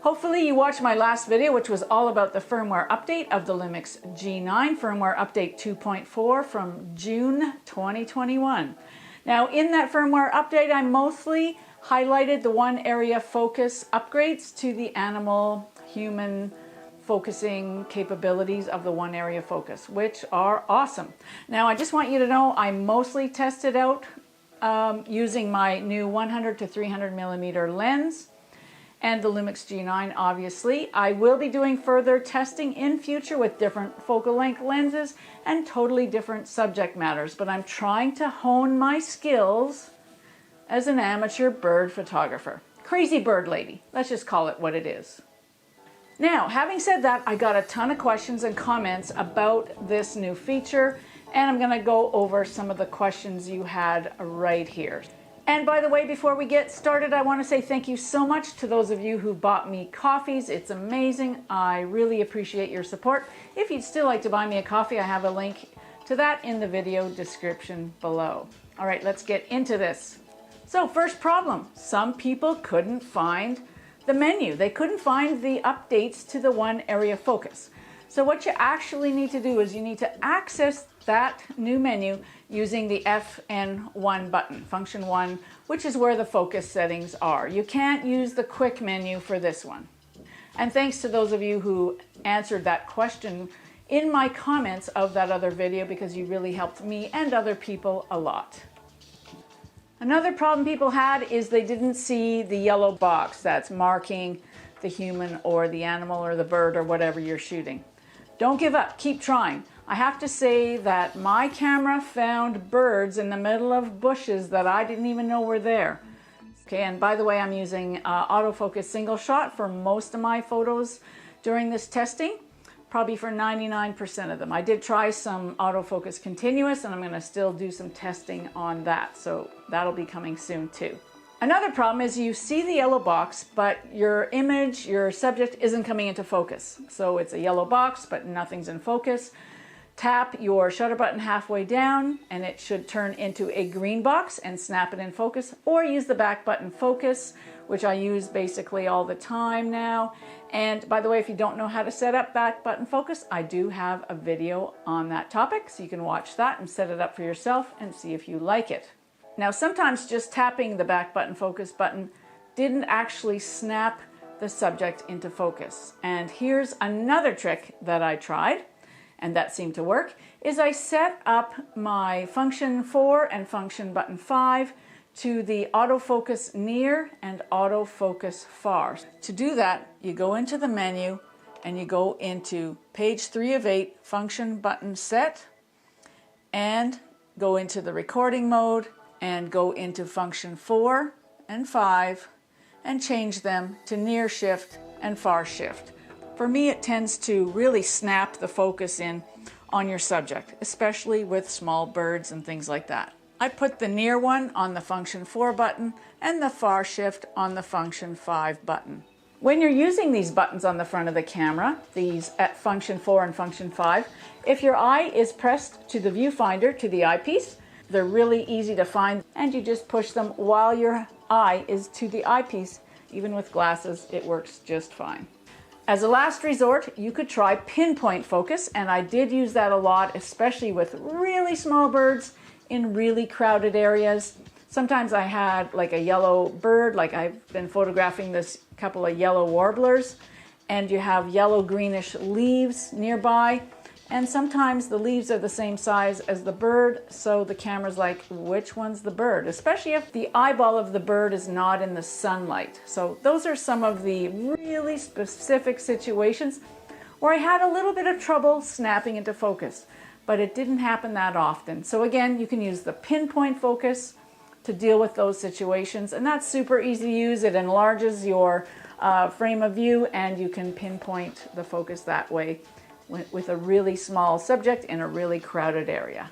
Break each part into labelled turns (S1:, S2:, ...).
S1: Hopefully you watched my last video, which was all about the firmware update of the Lumix G9, firmware update 2.4 from June 2021. Now in that firmware update, I mostly highlighted the one area focus upgrades to the animal human focusing capabilities of the one area focus, which are awesome. Now I just want you to know I mostly tested out using my new 100 to 300 millimeter lens and the Lumix G9 obviously. I will be doing further testing in future with different focal length lenses and totally different subject matters, but I'm trying to hone my skills as an amateur bird photographer. Crazy bird lady, let's just call it what it is. Now, having said that, I got a ton of questions and comments about this new feature, and I'm gonna go over some of the questions you had right here. And by the way, before we get started, I wanna say thank you so much to those of you who bought me coffees. It's amazing. I really appreciate your support. If you'd still like to buy me a coffee, I have a link to that in the video description below. All right, let's get into this. So first problem, some people couldn't find the menu. They couldn't find the updates to the one area focus. So what you actually need to do is you need to access that new menu using the FN1 button, function 1, which is where the focus settings are. You can't use the quick menu for this one. And thanks to those of you who answered that question in my comments of that other video, because you really helped me and other people a lot. Another problem people had is they didn't see the yellow box that's marking the human or the animal or the bird or whatever you're shooting. Don't give up, keep trying. I have to say that my camera found birds in the middle of bushes that I didn't even know were there. Okay, and by the way, I'm using autofocus single shot for most of my photos during this testing. Probably for 99% of them. I did try some autofocus continuous, and I'm gonna still do some testing on that. So that'll be coming soon too. Another problem is you see the yellow box, but your image, your subject isn't coming into focus. So it's a yellow box, but nothing's in focus. Tap your shutter button halfway down and it should turn into a green box and snap it in focus, or use the back button focus, which I use basically all the time now. And by the way, if you don't know how to set up back button focus, I do have a video on that topic, so you can watch that and set it up for yourself and see if you like it. Now, sometimes just tapping the back button focus button didn't actually snap the subject into focus. And here's another trick that I tried, and that seemed to work, is I set up my function 4 and function button 5 to the autofocus near and autofocus far. To do that, you go into the menu and you go into page 3 of 8, function button set, and go into the recording mode and go into function 4 and 5 and change them to near shift and far shift. For me, it tends to really snap the focus in on your subject, especially with small birds and things like that. I put the near one on the function 4 button and the far shift on the function 5 button. When you're using these buttons on the front of the camera, these at function 4 and function 5, if your eye is pressed to the viewfinder, to the eyepiece, they're really easy to find, and you just push them while your eye is to the eyepiece. Even with glasses, it works just fine. As a last resort, you could try pinpoint focus, and I did use that a lot, especially with really small birds in really crowded areas. Sometimes I had like a yellow bird, like I've been photographing this couple of yellow warblers, and you have yellow greenish leaves nearby, and sometimes the leaves are the same size as the bird, so the camera's like, which one's the bird? Especially if the eyeball of the bird is not in the sunlight. So those are some of the really specific situations where I had a little bit of trouble snapping into focus, but it didn't happen that often. So again, you can use the pinpoint focus to deal with those situations, and that's super easy to use. It enlarges your frame of view, and you can pinpoint the focus that way with a really small subject in a really crowded area.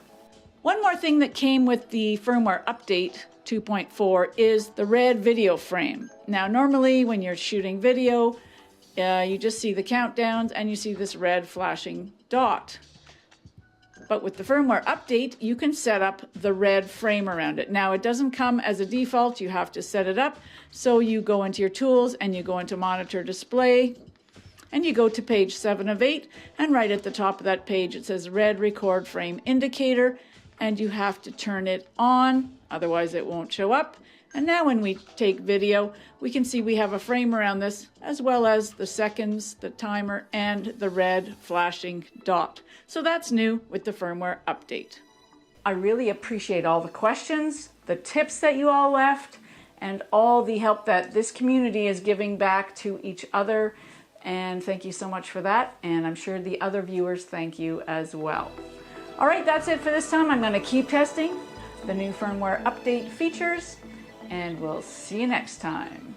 S1: One more thing that came with the firmware update 2.4 is the red video frame. Now normally when you're shooting video, you just see the countdowns and you see this red flashing dot. But with the firmware update, you can set up the red frame around it. Now, it doesn't come as a default. You have to set it up. So you go into your tools and you go into monitor display and you go to page 7 of 8, and right at the top of that page it says red record frame indicator, and you have to turn it on, otherwise it won't show up. And now when we take video, we can see we have a frame around this, as well as the seconds, the timer, and the red flashing dot. So that's new with the firmware update. I really appreciate all the questions, the tips that you all left, and all the help that this community is giving back to each other. And thank you so much for that. And I'm sure the other viewers thank you as well. All right, that's it for this time. I'm going to keep testing the new firmware update features, and we'll see you next time.